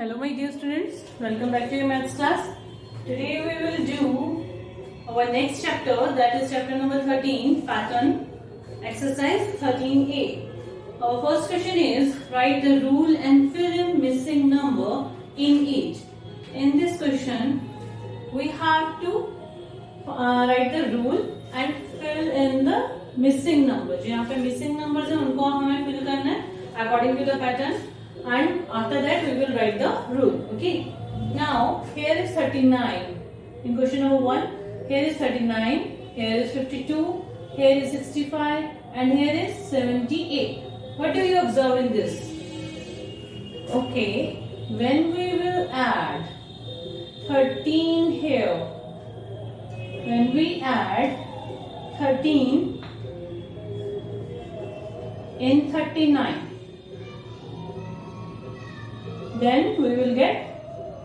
Hello my dear students, welcome back to your maths class. Today we will do our next chapter, that is chapter number 13, pattern exercise 13a. Our first question is, write the rule and fill in missing number in it. In this question we have to write the rule and fill in the missing number. जो यहाँ पे missing numbers हैं उनको हमें fill करना है according to the pattern. And after that we will write the rule. Okay. Now here is 39 in question number 1. Here is 39, here is 52, here is 65 and here is 78. What do you observe in this? Okay, when we will add 13 here, when we add 13 in 39, then we will get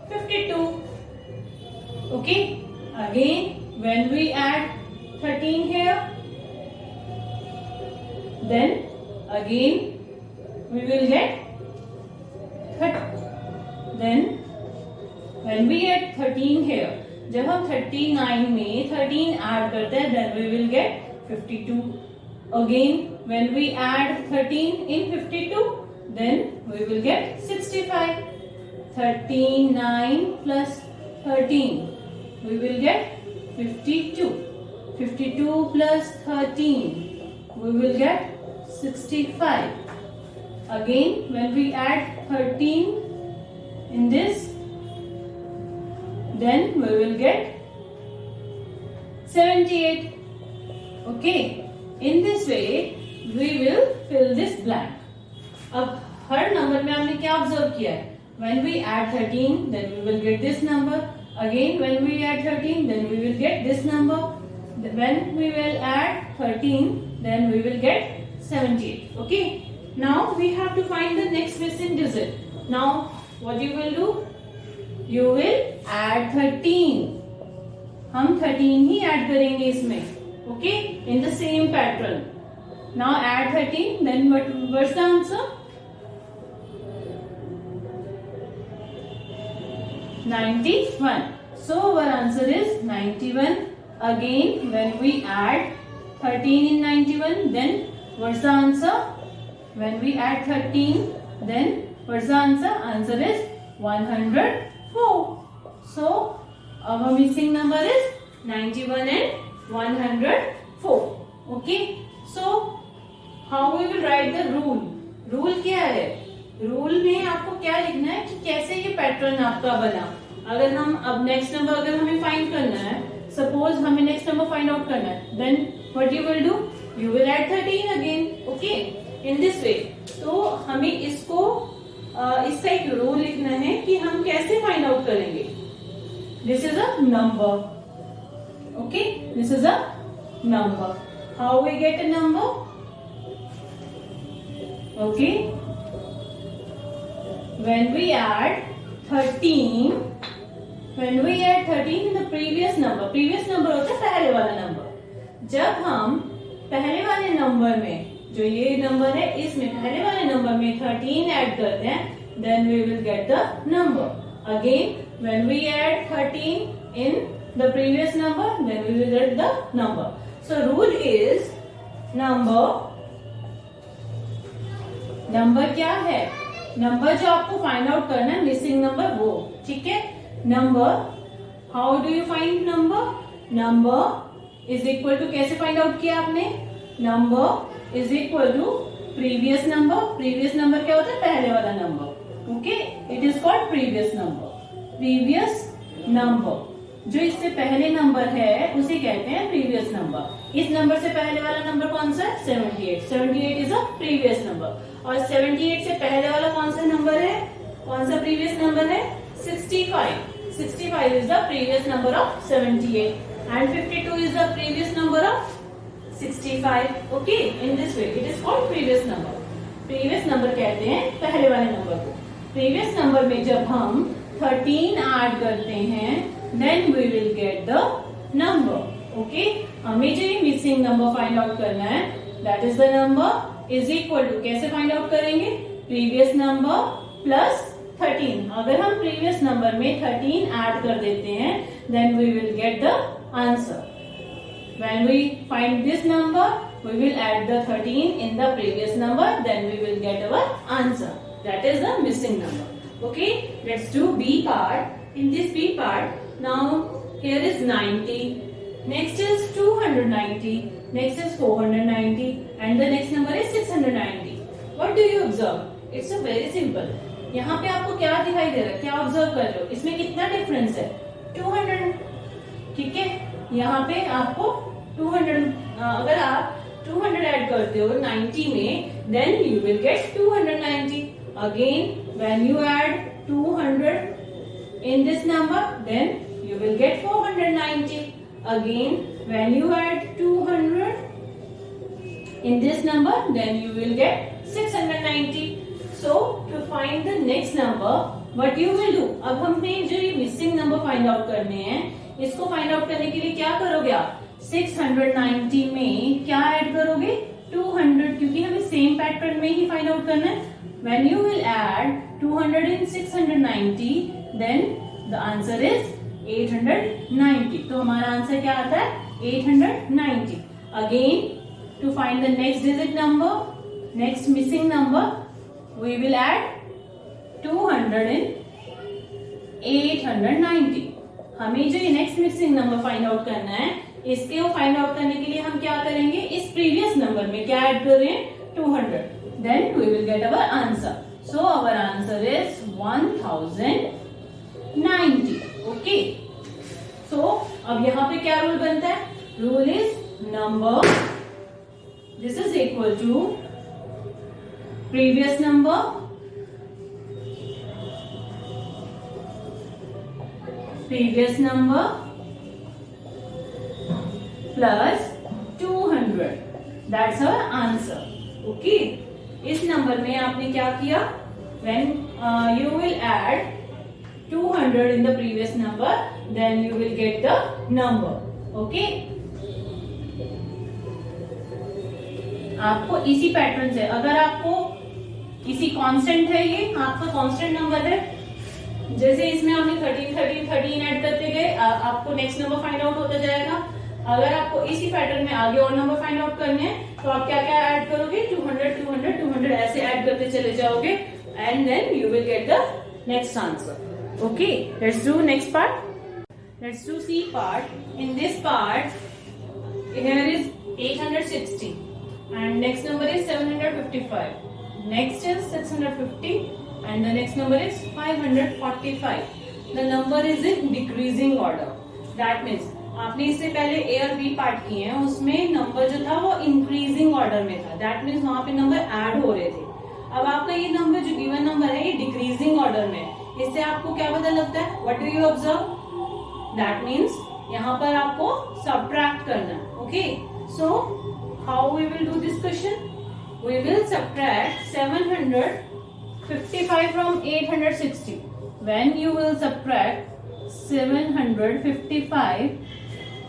52. Okay, again when we add 13 here, then again we will get 30. Then when we add 13 here, जब हम 39 में 13 add करते हैं, then we will get 52. Again when we add 13 in 52, then we will get 65. 39 plus 13, we will get 52. 52 plus 13, we will get 65. Again when we add 13 in this, then we will get 78. Okay, in this way we will fill this blank. अब हर number में हमने क्या observe किया है? When we add 13, then we will get this number. Again, when we add 13, then we will get this number. When we will add 13, then we will get 78. Okay. Now we have to find the next missing digit. Now what you will do? You will add 13. हम 13 ही add करेंगे इसमें. Okay. In the same pattern. Now add 13. Then what's the answer? 91. So our answer is 91. Again when we add 13 in 91, then what's the answer? When we add 13, then what's the answer? Answer is 104. So our missing number is 91 and 104. Okay. So how we will write the rule? Rule क्या है? Rule में आपको क्या लिखना है कि कैसे ये पैटर्न आपका बना. अगर हम अब नेक्स्ट नंबर अगर हमें फाइंड करना है, सपोज हमें नेक्स्ट नंबर फाइंड आउट करना है, then what you will do? You will add 13 again. Okay, in this way. तो हमें इसको इसका एक रूल लिखना है कि हम कैसे फाइंड आउट करेंगे. This is a number. Okay, this is a number. How we get a number? Okay, when we add 13 in the previous number होता है पहले वाला नंबर. जब हम पहले वाले नंबर में, जो ये नंबर है, इसमें पहले वाले नंबर में 13 ऐड करते हैं, then we will get the number. Again when we add 13 in the previous number, then we will get the number. So rule is number क्या है? नंबर जो आपको फाइंड आउट करना है, मिसिंग नंबर वो. ठीक है. Number, how do you find number? Number is equal to, कैसे फाइंड आउट किया आपने? Number is equal to previous number. Previous number क्या होता है? पहले वाला number. Okay, it is called previous number. Previous number जो इससे पहले नंबर है उसे कहते हैं प्रीवियस नंबर. इस नंबर से पहले वाला नंबर कौन सा है? 78. 78 इज अ प्रीवियस नंबर. और 78 से पहले वाला कौन सा नंबर है? कौन सा प्रीवियस नंबर है? 65. 65 is the previous number of 78 and 52 is the previous number of 65. Okay, in this way it is called previous number. Previous number कहते हैं पहले वाले नंबर को. Previous number में जब हम 13 ऐड करते हैं, then we will get the number. Okay, हमें जो ये missing number find out करना है, that is the number is equal to, कैसे फाइंड आउट करेंगे? Previous number plus 13। अगर हम प्रीवियस नंबर में 13 ऐड कर देते हैं then we will get the answer. When we find this number, we will add the 13 in the previous number, then we will get our answer. That is the missing number. Okay, let's do B part. In this B part, now here is 90, next is 290, next is 490, and the next number is 690. What do you observe? It's a very simple. यहाँ पे आपको क्या दिखाई दे रहा है, क्या observe कर रहे हो, इसमें कितना डिफरेंस है, 200. ठीक है, यहाँ पे आपको 200, अगर आप 200 ऐड करते हो 90 में then you will get 290. Again when you add 200 in this number then you will get 490. Again when you add 200 in this number then you will get 690. So to find the next number what you will do, अब हमने जो ये missing number find out करने हैं, इसको find out करने के लिए क्या करोगे आप, 690 में क्या ऐड करोगे, 200, क्योंकि हमें सेम पैटर्न में ही फाइंड आउट करना है. When you will add 200 in 690 then the answer is 890. तो हमारा आंसर क्या आता है, 890. Again to find the next digit number, next missing number, we will add 200 in 890. हमें जो next missing number find out करना है, इसके वो फाइंड आउट करने के लिए हम क्या करेंगे, इस प्रीवियस नंबर में क्या ऐड कर रहे हैं, 200. Then we will get our answer. So our answer is 1090. Okay, so अब यहाँ पे क्या रूल बनता है, rule is number this is equal to previous number plus 200. That's our answer. Okay. इस नंबर में आपने क्या किया, when you will add 200 in the previous number, then you will get the number. Okay. आपको इसी पैटर्न से, अगर आपको इसी कांस्टेंट है, ये आपका कांस्टेंट नंबर है, जैसे इसमें आपने 13 ऐड करते गए, आपको नेक्स्ट नंबर फाइंड आउट होता जाएगा. अगर आपको इसी पैटर्न में आगे और नंबर फाइंड आउट करने हैं तो आप क्या क्या ऐड करोगे, 200 ऐसे ऐड करते चले जाओगे and then you will get the next answer. Okay, let's do next part. Let's do C part. In this part here is 860 and next number is 755, next is 650 and the next number is 545. The number is in decreasing order. That means आपने इससे पहले A और B part किए हैं, उसमें number जो था वो इंक्रीजिंग ऑर्डर में था. दैट मीन्स वहां पे नंबर ऐड हो रहे थे. अब आपका ये नंबर जो गिवन नंबर है ये डिक्रीजिंग ऑर्डर में, इससे आपको क्या पता लगता है, what do you observe, that means यहाँ पर आपको सब्ट्रैक्ट करना है. Okay, so how we will do this question, we will subtract 755 from 860. When you will subtract 755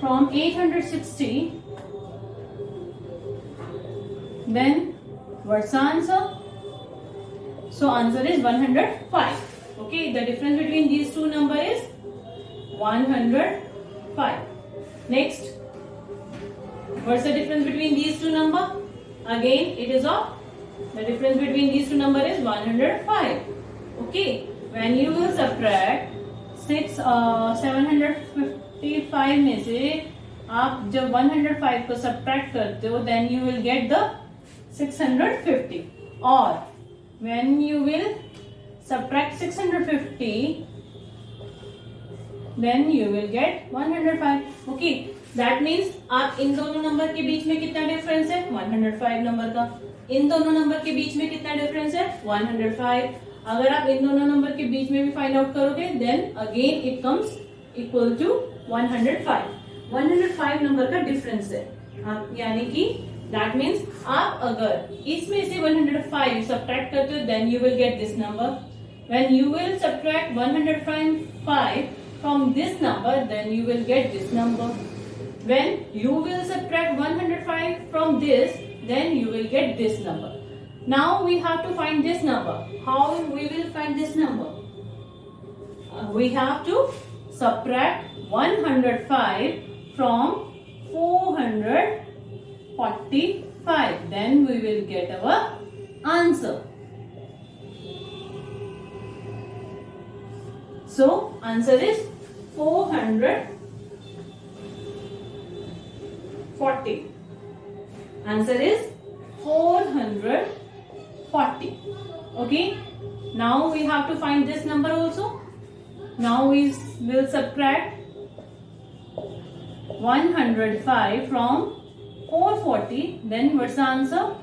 from 860, then what's the answer? So answer is 105. Okay, the difference between these two number is 105. Next, what's the difference between these two number? Again, it is of the difference between these two number is 105. Okay, when you will subtract 755 में से आप जब 105 को subtract करते हो then you will get the 650. और when you will subtract 650 then you will get 105. Okay, that means आप इन दोनों नंबर के बीच में कितना डिफरेंस है, 105 नंबर का. इन दोनों नंबर के बीच में कितना डिफरेंस है, 105. अगर आप इन दोनों नंबर के बीच में भी फाइंड आउट करोगे then again it comes equal to 105. 105 number का डिफरेंस है. यानी कि दैट मीन्स आप अगर इसमें से 105 सब्ट्रैक्ट करते हो then you will get this number. When you will subtract 105 from this number then you will get this number. When you will subtract 105 from this, then you will get this number. Now we have to find this number. How we will find this number? we have to subtract 105 from 445. Then we will get our answer. So answer is 440. Answer is 440. Okay. Now we have to find this number also. Now we will subtract 105 from 440. Then what's the answer?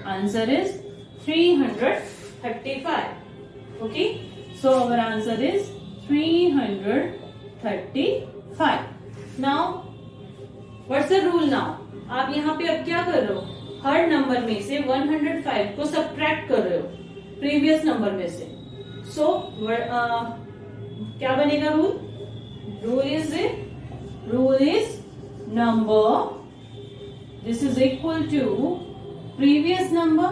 Answer is 335. Okay. So our answer is 335. Now what's the rule now? आप यहाँ पे अब क्या कर रहे हो? हर number में से 105 को सब्ट्रैक्ट कर रहे हो प्रीवियस नंबर में से. सो क्या बनेगा rule? Rule is number this is equal to previous number.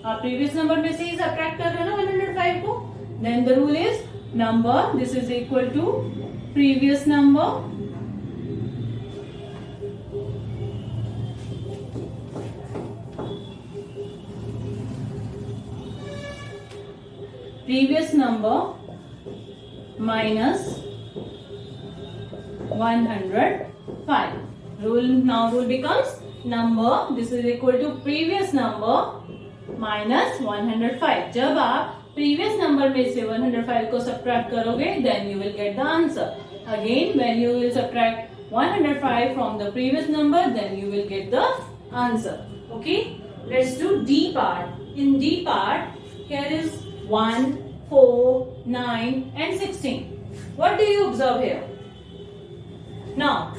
आप प्रीवियस नंबर में से ही सब्ट्रैक्ट कर रहे हो ना 105 को. Then the rule is number this is equal to previous number minus 105. Rule becomes number this is equal to previous number minus 105. जब आप previous number में से 105 को subtract करोगे then you will get the answer. Again when you will subtract 105 from the previous number then you will get the answer. Okay, let's do D part. In D part here is 1, 4, 9 and 16. What do you observe here? Now,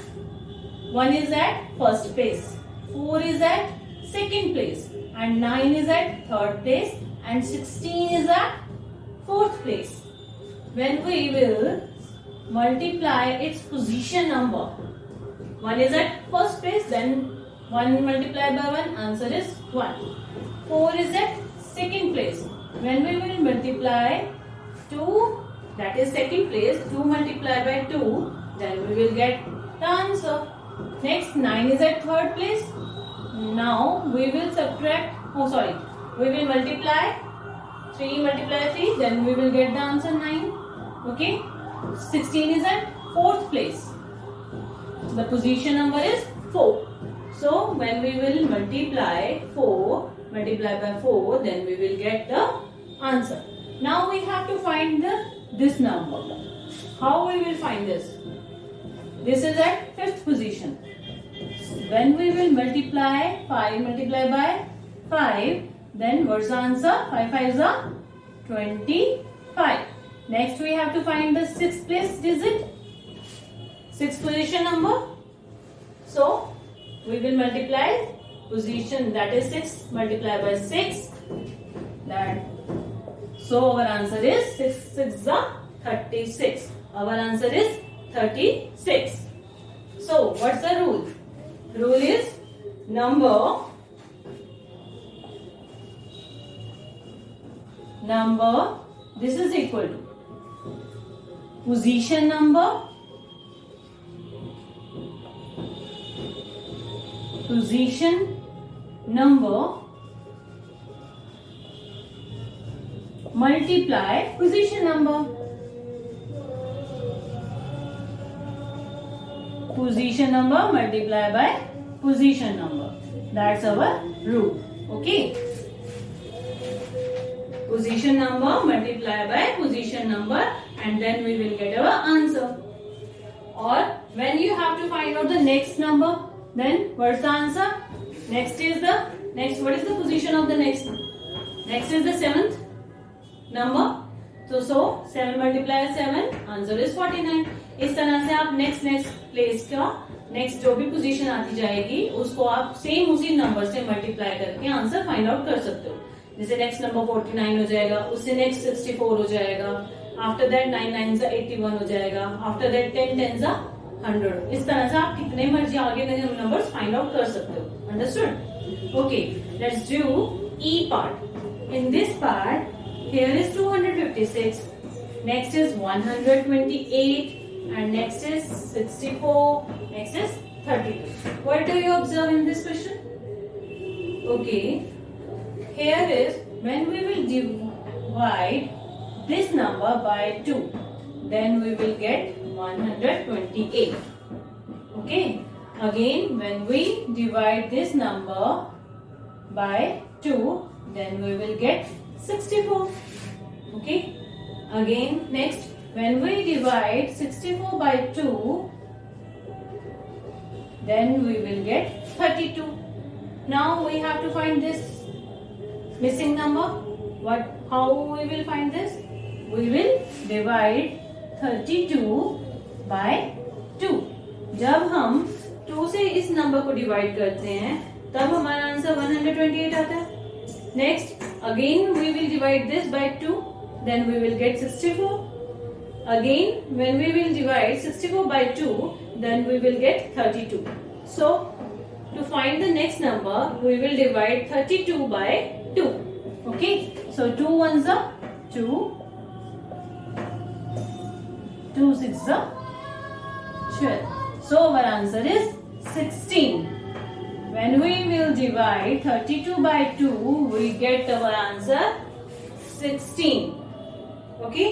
1 is at first place, 4 is at second place and 9 is at third place and 16 is at fourth place. When we will multiply its position number, 1 is at first place, then 1 multiplied by 1, answer is 1. 4 is at second place. When we will multiply 2, that is second place, 2 multiplied by 2, then we will get the answer. Next, 9 is at third place. Now we will subtract, we will multiply 3 multiply 3, then we will get the answer 9. Okay, 16 is at fourth place. The position number is 4. So when we will multiply 4 multiplied by 4, then we will get the answer. Now we have to find this number. How we will find this? This is at fifth position. When we will multiply 5 multiplied by 5, then what's the answer? 5 5 is 25. Next we have to find the sixth place digit, sixth position number. So we will multiply position, that is 6 multiplied by 6. So our answer is 6 6 is 36. Our answer is 36. So what's the rule? Rule is number this is equal to position number multiply position number. Position number multiply by position number. That's our rule. Okay. Position number multiply by position number and then we will get our answer. Or when you have to find out the next number, then what's the answer? What is the position of the next? Next is the seventh number. So 7 multiply 7, answer is 49. इस तरह से आप next place का next जो भी position आती जाएगी उसको आप सेम उसी नंबर से मल्टीप्लाई करके आंसर फाइंड आउट कर सकते हो. जैसे नेक्स्ट नंबर 49 हो जाएगा, उससे नेक्स्ट 64 हो जाएगा, आफ्टर दैट 9 9 81 हो जाएगा, आफ्टर दैट 10 10 100. इस तरह से आप कितने मर्जी आगे के नंबर्स फाइंड आउट कर सकते हो. Understood? Okay, let's do E part. In this part here is 256, next is 128, and next is 64, next is 32. What do you observe in this question? Okay, here is when we will divide this number by 2, then we will get 128. Okay, again when we divide this number by 2, then we will get 64. Okay, again next when we divide 64 by 2, then we will get 32. Now we have to find this missing number. How we will find this? We will divide 32 by 2. जब हम 2 से इस number को divide करते हैं तब हमारा answer 128 आता है. Next again we will divide this by 2, then we will get 64. Again when we will divide 64 by 2, then we will get 32. So to find the next number, we will divide 32 by 2. Okay, so 2 ones are 2, 2 6 are 12. So our answer is 16. When we will divide 32 by 2, we get our answer 16. Okay,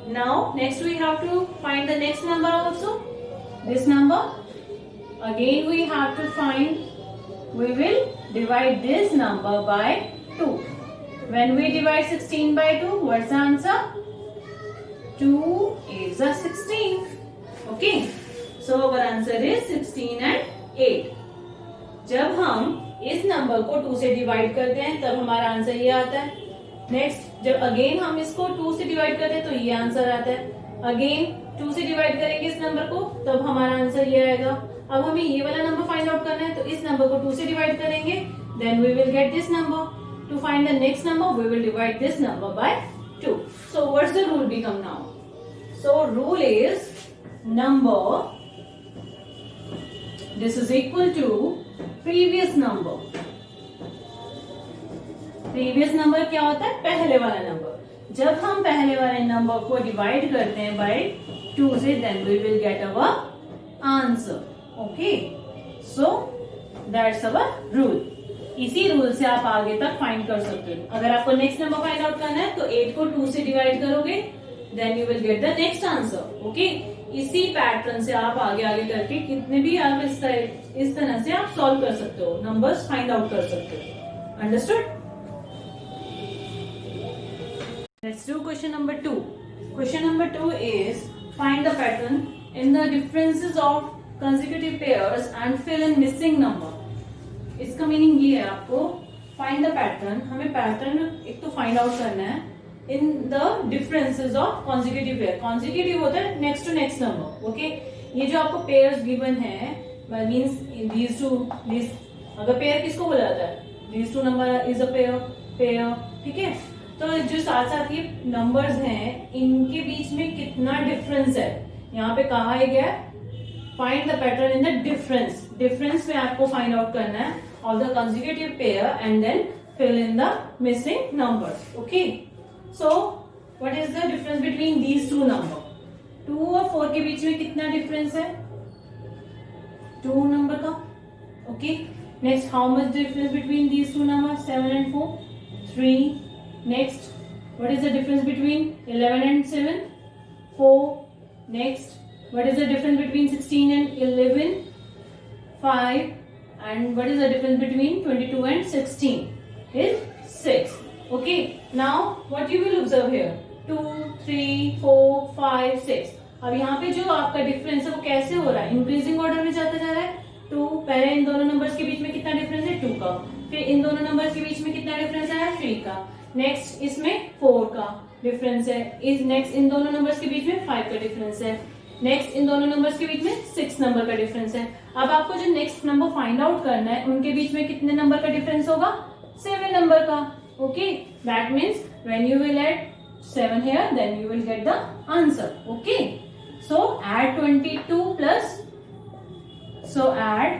now next we have to find the next number also. This number, again we have to find, we will divide this number by 2. When we divide 16 by 2, what's the answer? 2 is a 16. Okay, so our answer is 16 and 8. जब हम इस number को 2 से divide करते हैं तब हमारा answer ये आता है. नेक्स्ट जब अगेन हम इसको 2 से डिवाइड करते हैं तो ये आंसर आता है. अगेन 2 से डिवाइड करेंगे इस नंबर को तब हमारा आंसर ये आएगा. अब हमें ये वाला नंबर फाइंड आउट करना है तो इस नंबर को 2 से डिवाइड करेंगे, then we will get this number. To find the next number we will divide this number by 2. So what's the rule become now? So rule is number this is equal to previous number. Previous number क्या होता है? पहले वाला number. जब हम पहले वाले number को डिवाइड करते हैं बाय 2 से, then we will get our answer. Okay, so that's our rule. इसी रूल से आप आगे तक फाइंड कर सकते हो. अगर आपको नेक्स्ट नंबर फाइंड आउट करना है तो 8 को 2 से डिवाइड करोगे, then you will get the next answer. Okay, इसी पैटर्न से आप आगे आगे करके कितने भी आप इस तरह से आप सॉल्व कर सकते हो, नंबर्स फाइंड आउट कर सकते हो. Understood? Let's do question number 2. Question number 2 is find the pattern in the differences of consecutive pairs and fill in missing number. इसका मीनिंग ये है, आपको find the pattern, हमें पैटर्न एक तो फाइंड आउट करना है in the differences of consecutive pair. consecutive होता है next to next number. Okay, ये जो आपको pairs given है means these two, अगर pair किसको बोला जाता है? these two number is a pair. ठीक है, तो जो साथ साथ ये नंबर्स हैं इनके बीच में कितना डिफरेंस है यहाँ पे कहा गया है. Find the pattern in the difference. Difference में आपको फाइंड आउट करना है of the consecutive pair and then fill in the missing numbers. Okay, so what is the difference between these two number? 2 और 4 के बीच में कितना डिफरेंस है? 2 नंबर का. Okay, next how much difference between these two number? 7 and 4, 3. Next, what is the difference between 11 and 7? 4. Next, what is the difference between 16 and 11? 5. And what is the difference between 22 and 16? Is 6. Okay, now what you will observe here? 2, 3, 4, 5, 6. अब यहाँ पे जो आपका difference है वो कैसे हो रहा है? इंक्रीजिंग ऑर्डर में जाता जा रहा है. 2, पहले इन दोनों नंबर्स के बीच में कितना डिफरेंस है? 2 का. फिर इन दोनों नंबर्स के बीच में कितना डिफरेंस है? 3 का. नेक्स्ट इसमें 4 का डिफरेंस है. इस नेक्स्ट इन दोनों नंबर्स के बीच में 5 का डिफरेंस है. नेक्स्ट इन दोनों नंबर्स के बीच में 6 नंबर का डिफरेंस है. अब आपको जो नेक्स्ट नंबर फाइंड आउट करना है उनके बीच में कितने नंबर का डिफरेंस होगा? 7 नंबर का. Okay, that means when you will add 7 here then you will get the answer. Okay, so add 22 plus, so add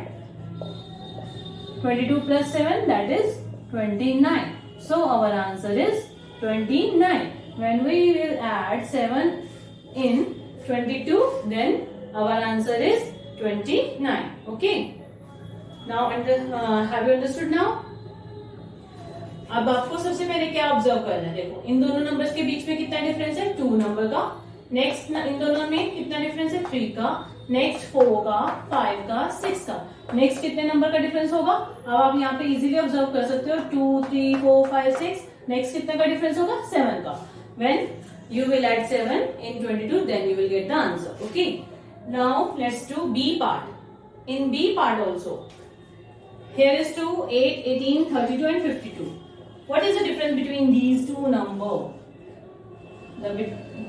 22 plus 7, that is 29. So our answer is 29. when we will add 7 in 22, then our answer is 29. Okay, now have you understood now? अब आपको सबसे पहले क्या observe करना है, देखो इन दोनों numbers के बीच में कितना डिफरेंस है, 2 नंबर का। नेक्स्ट इन दोनों में कितना डिफरेंस है, 3 का। नेक्स्ट 4 का, 5 का, 6 का। नेक्स्ट कितने नंबर का डिफरेंस होगा, अब आप यहाँ पे इजीली ऑब्जर्व कर सकते हो, 2 3 4 5 6। नेक्स्ट कितने का डिफरेंस होगा, 7 का। When you will add 7 in 22, then you will get the answer. Okay, now let's do B part. In B part also, here is 2, 8, 18, 32 and 52. What is the difference between these two numbers? The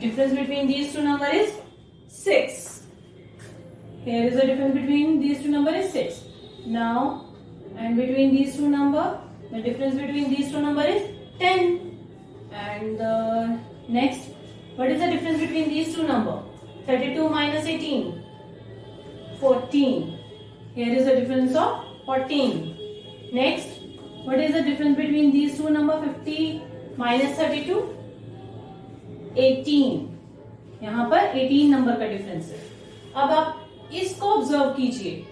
difference between these two numbers is 6. Here is the difference between these two numbers is 6. Now, and between these two numbers, the difference between these two numbers is 10. And next, what is the difference between these two numbers? 32 minus 18, 14. Here is the difference of 14. Next, what is the difference between these two numbers? 50 minus 32, 18. यहाँ पर 18 number का difference है। अब आप इसको observe कीजिए,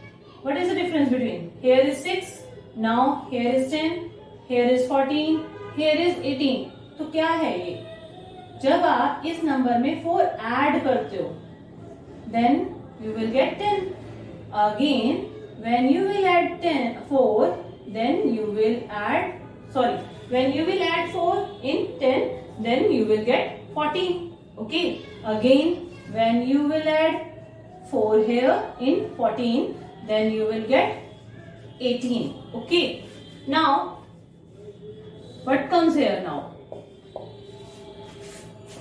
what is the difference between? Here is 6, now here is 10, here is 14, here is 18. तो क्या है ये, जब आप इस नंबर में 4 ऐड करते हो, then you will get 10. Again, when you will add 4, then you will add, when you will add 4 in 10, then you will get 14. Okay, again, when you will add 4 here in 14, then you will get 18. Okay, now what comes here now?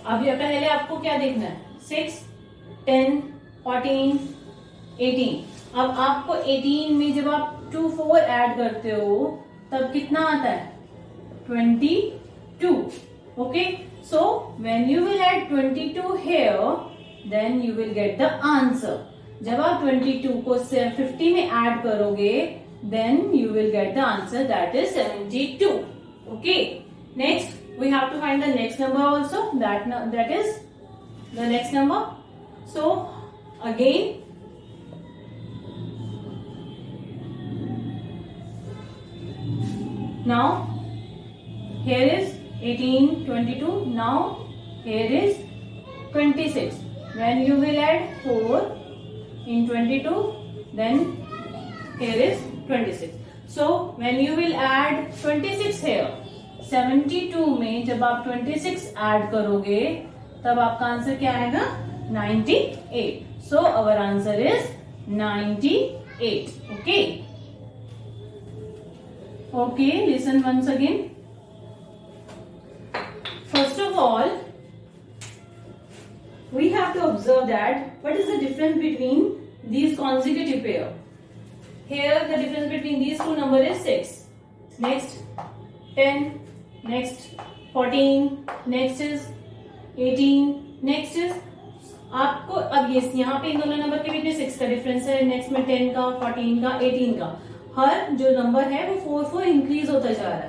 अब ये पहले आपको क्या देखना है, 6, 10, 14, 18। अब आपको 18 में जब आप 2 4 ऐड करते हो तब कितना आता है, 22। Okay, so when you will add 22 here, then you will get the answer. जब आप 22 को 50 में ऐड करोगे, then you will get the answer, that is 72। Okay, next we have to find the next number also, that is the next number. So again, now here is 18, 22, now here is 26. When you will add 4 in 22, then here is 26. So when you will add 26 here, 72 में जब आप 26 add करोगे तब आपका answer क्या आएगा, 98. So our answer is 98. Okay, okay, listen once again. First of all, we have to observe that what is the difference between these consecutive pair. Here the difference between these two numbers is 6. Next 10, next 14, next is 18, next is आपको अब ये यहाँ पे इन दोनों number के बीच में 6 का डिफरेंस है, नेक्स्ट में 10 का, 14 का, 18 का। हर जो नंबर है वो 4 इंक्रीज होता जा रहा है।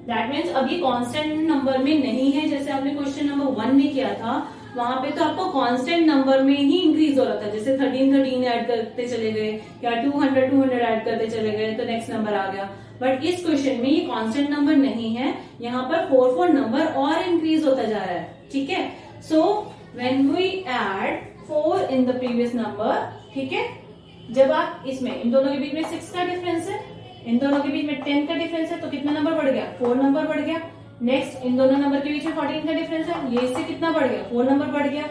दैट मीन्स अभी कांस्टेंट नंबर में नहीं है, जैसे आपने क्वेश्चन नंबर 1 में किया था, वहां पे तो आपको कांस्टेंट नंबर में ही इंक्रीज हो रहा था, जैसे 13 ऐड करते चले गए या 200 ऐड करते चले गए तो नेक्स्ट नंबर आ गया। बट इस क्वेश्चन में ये कांस्टेंट नंबर नहीं है, यहाँ पर 4 नंबर और इंक्रीज होता जा रहा है। ठीक है, so when we add 4 in the previous number, ठीक है, जब आप इसमें इन दोनों के बीच में 6 का डिफरेंस है, इन दोनों के बीच में 10 का डिफरेंस है, तो कितना नंबर बढ़ गया, 4 नंबर बढ़ गया। नेक्स्ट इन दोनों नंबर के बीच में 14 का डिफरेंस है, ये इससे कितना बढ़ गया, 4 नंबर बढ़ गया।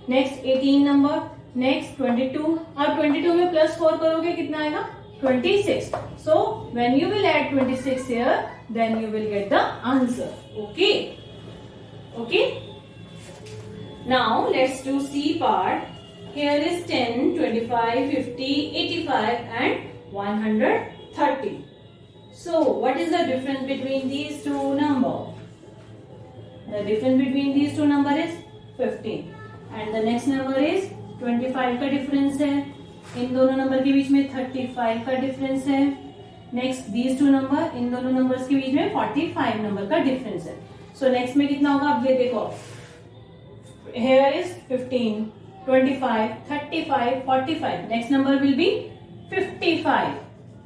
नेक्स्ट 18 नंबर, नेक्स्ट 22, अब 22 में प्लस 4 करोगे कितना आएगा, 26. So when you will add 26 here, then you will get the answer. Okay, okay. Now let's do C part. Here is 10, 25, 50, 85 and 130. So what is the difference between these two numbers? The difference between these two numbers is 15 and the next number is 25 का difference है, इन दोनों number के बीच में 35 का difference है। Next these two number, इन दोनों numbers के बीच में 45 नंबर का डिफरेंस है। सो नेक्स्ट में कितना होगा, आप ये देखो, Here is 15, 25, 35, 45. Next number will be 55.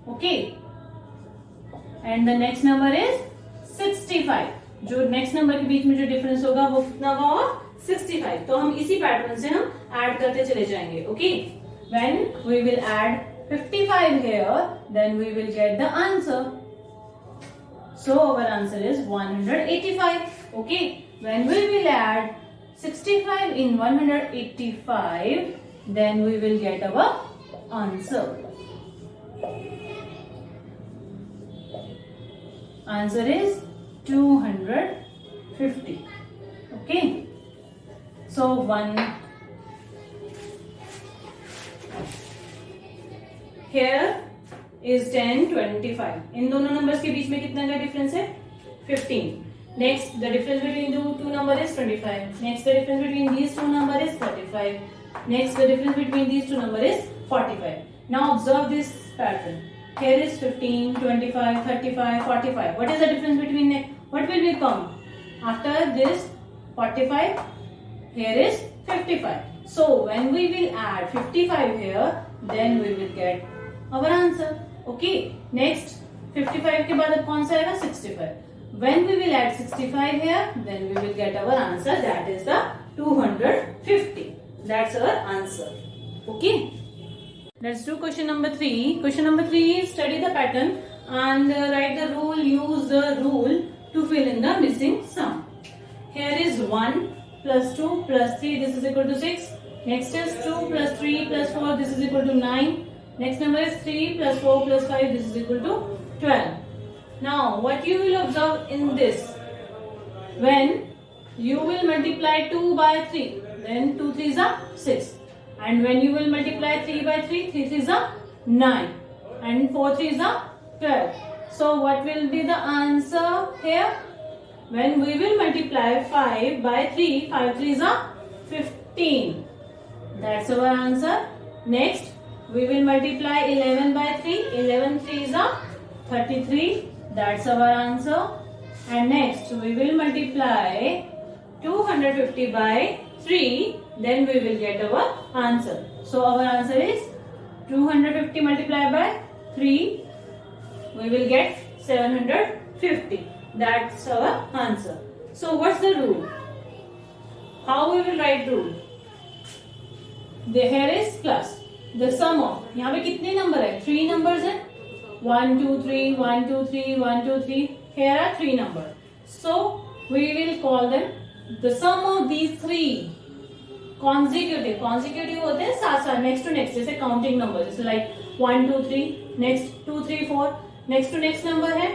Okay. And the next number is 65. जो next number के बीच में जो difference होगा वो कितना होगा 65. तो हम इसी pattern से हम add करते चले जाएंगे. Okay. When we will add 55 here, then we will get the answer. So our answer is 185. Okay. When we will add 65 in 185, then we will get our answer. Answer is 250. Okay. So here is 10, 25. इन दोनों numbers के बीच में कितना का difference है 15. Next, the difference between the two numbers is 25. Next, the difference between these two numbers is 35. Next, the difference between these two numbers is 45. Now observe this pattern. Here is 15, 25, 35, 45. What is the difference between them? What will become? After this 45, here is 55. So when we will add 55 here, then we will get our answer. Okay. Next, 55 के बाद अब कौन सा आएगा 65. When we will add 65 here, then we will get our answer. That is the 250. That's our answer. Okay. Let's do question number 3. Question number 3 is study the pattern and write the rule. Use the rule to fill in the missing sum. Here is 1 plus 2 plus 3. This is equal to 6. Next is 2 plus 3 plus 4. This is equal to 9. Next number is 3 plus 4 plus 5. This is equal to 12. Now, what you will observe in this, when you will multiply 2 by 3, then 2 3s are 6. And when you will multiply 3 by 3, 3 3s are 9. And 4 3s are 12. So, what will be the answer here? When we will multiply 5 by 3, 5 3s are 15. That's our answer. Next, we will multiply 11 by 3, 11 3s are 33. That's our answer. And next we will multiply 250 by 3. Then we will get our answer. So our answer is 250 multiplied by 3. We will get 750. That's our answer. So what's the rule? How we will write rule? Here is plus. The sum of. यहाँ पे कितने number है? 3 numbers है. 1 2 3 1 2 3 1 2 3. Here are 3 numbers. So we will call them the sum of these 3 consecutive. Consecutive होते हैं साथ साथ next to next जैसे counting number जैसे like 1 2 3 next 2 3 4 next to next number है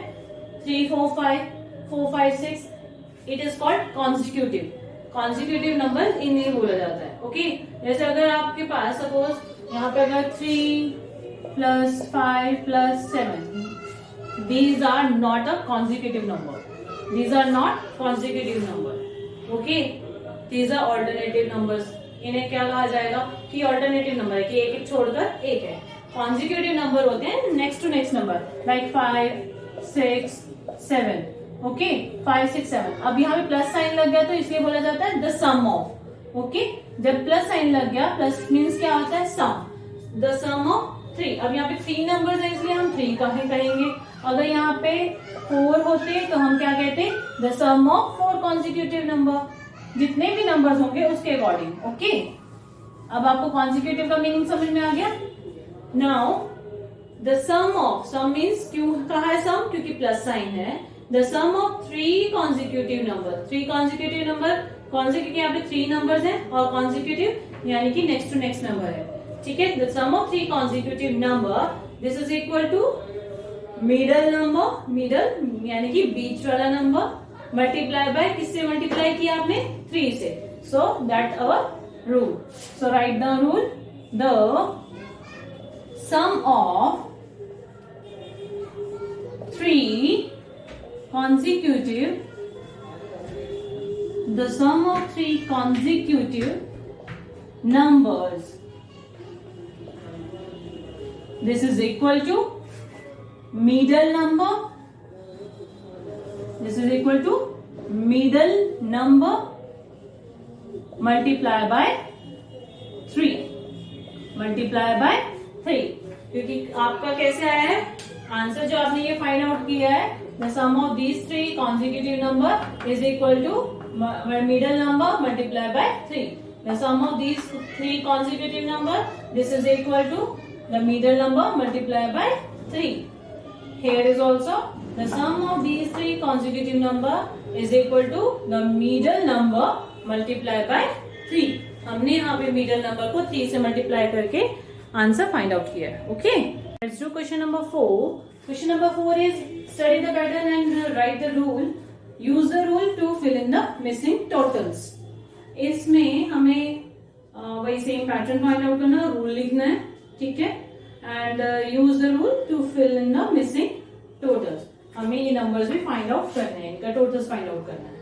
3 4 5 4 5 6. It is called consecutive. Consecutive number इन्हें बोला जाता है. Okay. जैसे अगर आपके पास suppose यहाँ पे अगर 3 plus 5 plus 7. These are not a consecutive number. These are not consecutive number. Okay. These are alternative numbers. इन्हें क्या कहा जाएगा कि alternative number है कि एक एक छोड़कर एक है. Consecutive number होते हैं next to next number like 5, 6, 7. Okay. 5, 6, 7. अब यहाँ पे plus sign लग गया तो इसलिए बोला जाता है the sum of. Okay. जब plus sign लग गया plus means क्या होता है sum. The sum of 3. अब यहाँ पे 3 नंबर्स है इसलिए हम 3 कहेंगे. अगर यहाँ पे 4 होते तो हम क्या कहते the sum of 4 consecutive number. जितने भी नंबर्स होंगे उसके अकॉर्डिंग. ओके. अब आपको कॉन्जिक्यूटिव का मीनिंग समझ में आ गया. Now the sum of. Sum means क्यों कहा है सम? क्योंकि प्लस साइन है. The sum of 3 consecutive number. 3 consecutive number. Consecutive यहाँ पे 3 नंबर्स हैं और कॉन्जिक्यूटिव यानी कि नेक्स्ट टू नेक्स्ट नंबर है. ठीक है. The sum of 3 consecutive number. This is equal to middle number. Middle यानी कि बीच वाला नंबर मल्टीप्लाई बाय किससे मल्टीप्लाई किया आपने? 3 से. So that our rule. So write the rule. The sum of 3 consecutive. The sum of 3 consecutive numbers. This is equal to middle number. This is equal to middle number multiply by 3, multiply by 3, क्योंकि आपका कैसे आया है answer जो आपने ये find out किया है, the sum of these 3 consecutive number is equal to middle number multiply by 3. The sum of these 3 consecutive number, this is equal to the middle number multiplied by 3. Here is also the sum of these 3 consecutive number is equal to the middle number multiplied by 3. हमने यहाँ पे middle number को 3 से multiply करके answer find out किया है. Okay? Let's do question number 4. Question number 4 is study the pattern and write the rule. Use the rule to fill in the missing totals. इसमें हमें वही सेम पैटर्न फाइंड आउट करना, rule लिखना है, ठीक है, and use the rule to fill in the missing totals. हमें ये नंबर्स भी फाइंड आउट करने हैं, इनका टोटल्स फाइंड आउट करना है.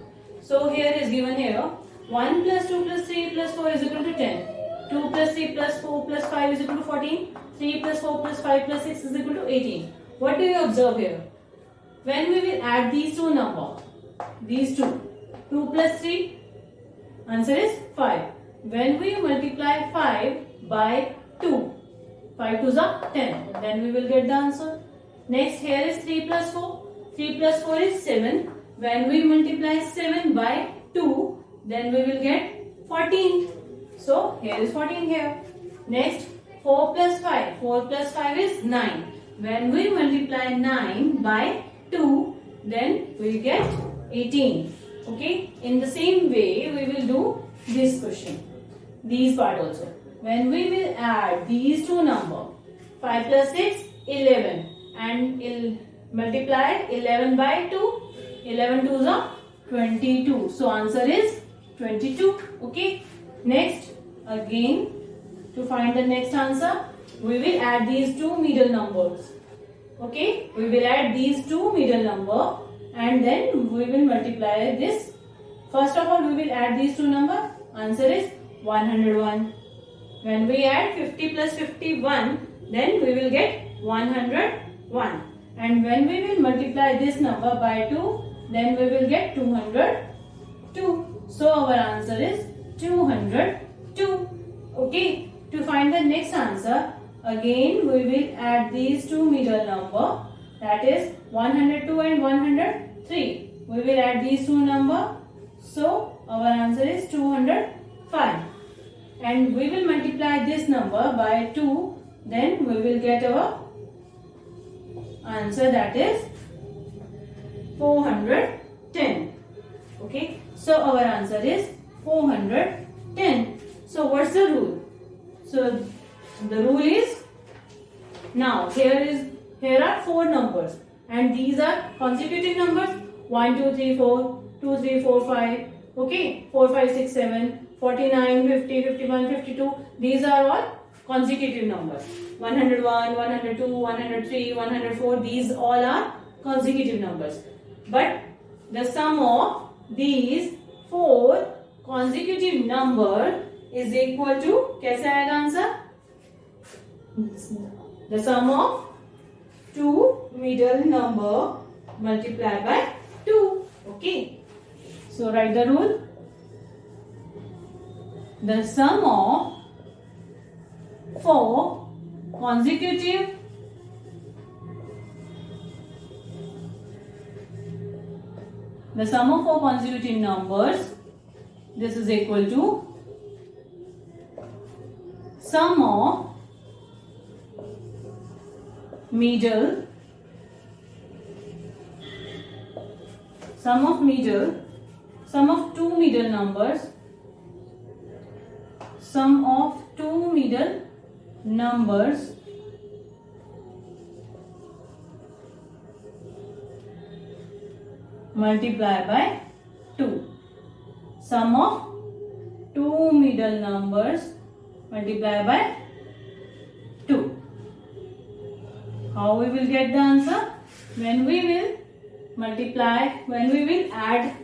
So here is given here 1 + 2 + 3 + 4 is equal to 10, 2 + 3 + 4 + 5 is equal to 14, 3 + 4 + 5 + 6 is equal to 18. What do you observe here? When we will add these two numbers, these two, 2 + 3, answer is 5. When we multiply 5 by 2, 5 2s are 10, then we will get the answer. Next, here is 3 + 4. 3 + 4 is 7. When we multiply 7 by 2, then we will get 14. So here is 14 here. Next, 4 + 5. 4 + 5 is 9. When we multiply 9 by 2, then we will get 18. Okay, in the same way we will do this question, these part also. When we will add these two number 5 + 6 11 and multiply 11 by 2, 11 2s are 22, so answer is 22. Okay, next again to find the next answer we will add these two middle numbers. Okay, we will add these two middle number and then we will multiply this. First of all we will add these two number, answer is 101. When we add 50 + 51, then we will get 101, and when we will multiply this number by 2, then we will get 202. So our answer is 202. Okay, to find the next answer again we will add these two middle number, that is 102 and 103. We will add these two number, so our answer is 205, and we will multiply this number by 2, then we will get our answer, that is 410. Okay, so our answer is 410. So what's the rule? So the rule is, now here are 4 numbers and these are consecutive numbers, 1 2 3 4, 2 3 4 5, okay, 4 5 6 7, 49 50 51 52, these are all consecutive numbers. 101 102 103 104, these all are consecutive numbers, but the sum of these 4 consecutive number is equal to, कैसे आएगा answer, the sum of 2 middle number multiplied by 2. Okay, so write the rule. The sum of 4 consecutive numbers, this is equal to sum of middle, sum of two middle numbers, sum of two middle numbers multiply by 2. Sum of two middle numbers multiply by 2. How we will get the answer? When we will multiply, when we will add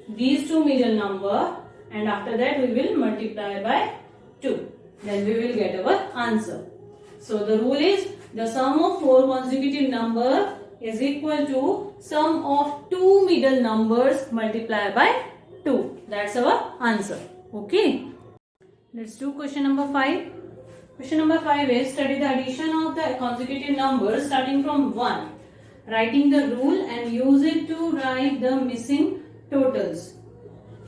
these two middle number and after that we will multiply by 2, then we will get our answer. So the rule is the sum of 4 consecutive number is equal to sum of two middle numbers multiplied by 2. That's our answer. Okay, let's do question number 5. Question number 5 is study the addition of the consecutive numbers starting from 1, writing the rule and use it to write the missing totals.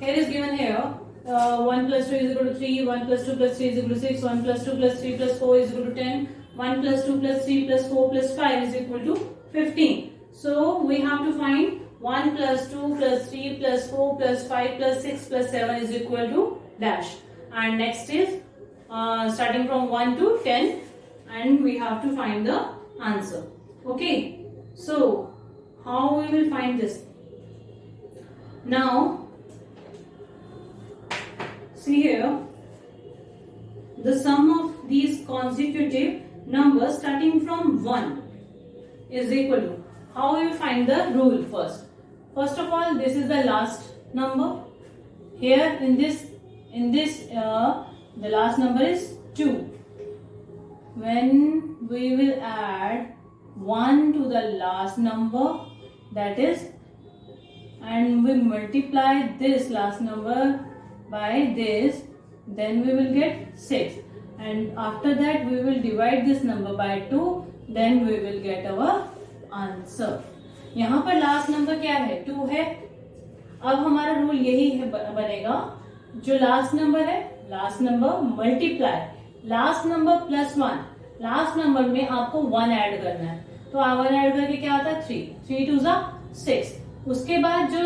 Here is given here 1 plus 2 is equal to 3, 1 plus 2 plus 3 is equal to 6, 1 plus 2 plus 3 plus 4 is equal to 10, 1 plus 2 plus 3 plus 4 plus 5 is equal to 15. So we have to find 1 plus 2 plus 3 plus 4 plus 5 plus 6 plus 7 is equal to dash. And next is starting from 1 to 10, and we have to find the answer. Okay, so how we will find this? Now see here, the sum of these consecutive numbers starting from 1 is equal to, how you find the rule first? First of all, this is the last number. Here in this the last number is 2. When we will add 1 to the last number, that is, and we multiply this last number by this, then we will get 6, and after that we will divide this number by 2, then we will get our answer. यहाँ पर last number क्या है? 2 है. अब हमारा rule यही है बनेगा, जो लास्ट नंबर है, last number multiply last number plus 1. Last number में आपको 1 ऐड करना है, तो 1 ऐड करके क्या आता है? 3. 3 2 6. उसके बाद जो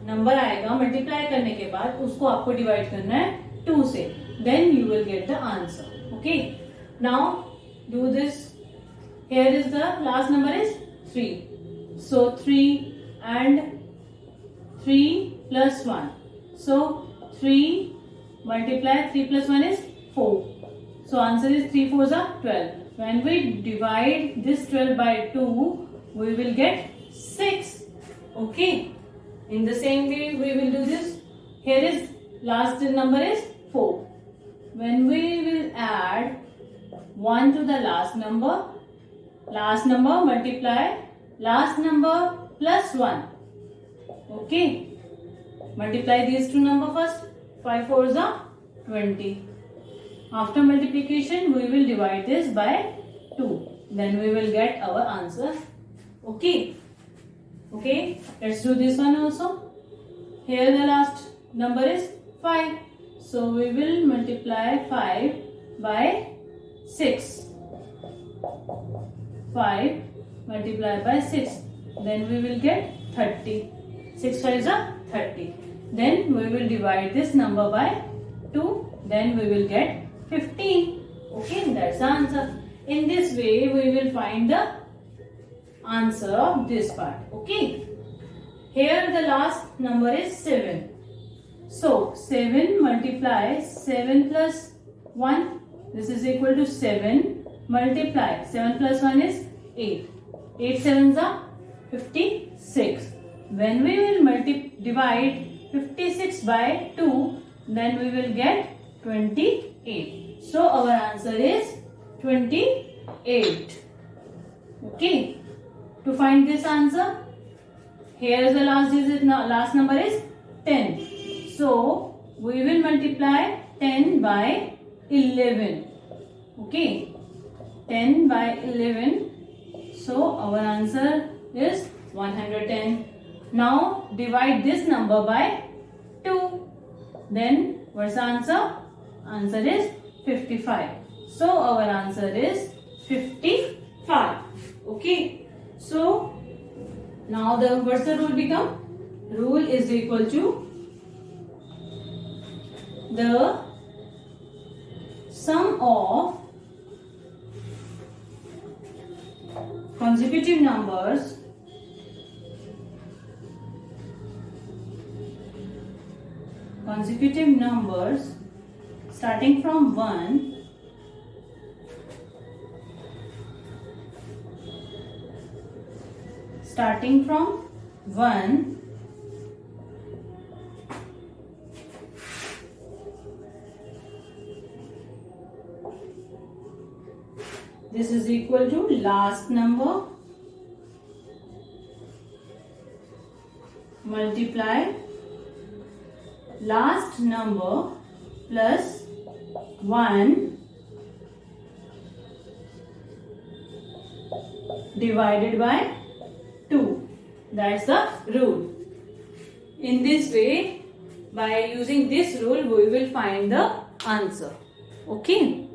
नंबर आएगा मल्टीप्लाई करने के बाद, उसको आपको डिवाइड करना है 2 से, then you will get the answer. Okay, now do this. Here is the last number is 3. So 3 and 3 plus 1. So 3 multiply 3 plus 1 is 4. So answer is 3 4s are 12. When we divide this 12 by 2, we will get 6. Okay. In the same way we will do this. Here is last number is 4. When we will add 1 to the last number multiply last number plus 1. Okay, multiply these two number first. 5 4s are 20. After multiplication we will divide this by 2, then we will get our answer. Okay, let's do this one also. Here the last number is 5, so we will multiply 5 by 6. 5 multiply by 6, then we will get 30. 6 5s are 30. Then we will divide this number by 2, then we will get 15. Okay, that's the answer. In this way we will find the answer of this part. Okay, here the last number is 7. So 7 multiply 7 plus 1, this is equal to 7 multiply 7 plus 1 is 8. 8 7s are 56. When we will divide 56 by 2, then we will get 28. So our answer is 28. Okay, to find this answer, here is the last number is 10. So we will multiply 10 by 11. Okay, 10 by 11. So our answer is 110. Now divide this number by 2. Then what's the answer? Answer is 55. So our answer is 55. Okay. So now what's the rule become? Rule is equal to the sum of consecutive numbers starting from 1 this is equal to last number multiply last number plus 1 divided by 2. That's the rule. In this way, by using this rule, we will find the answer. Okay.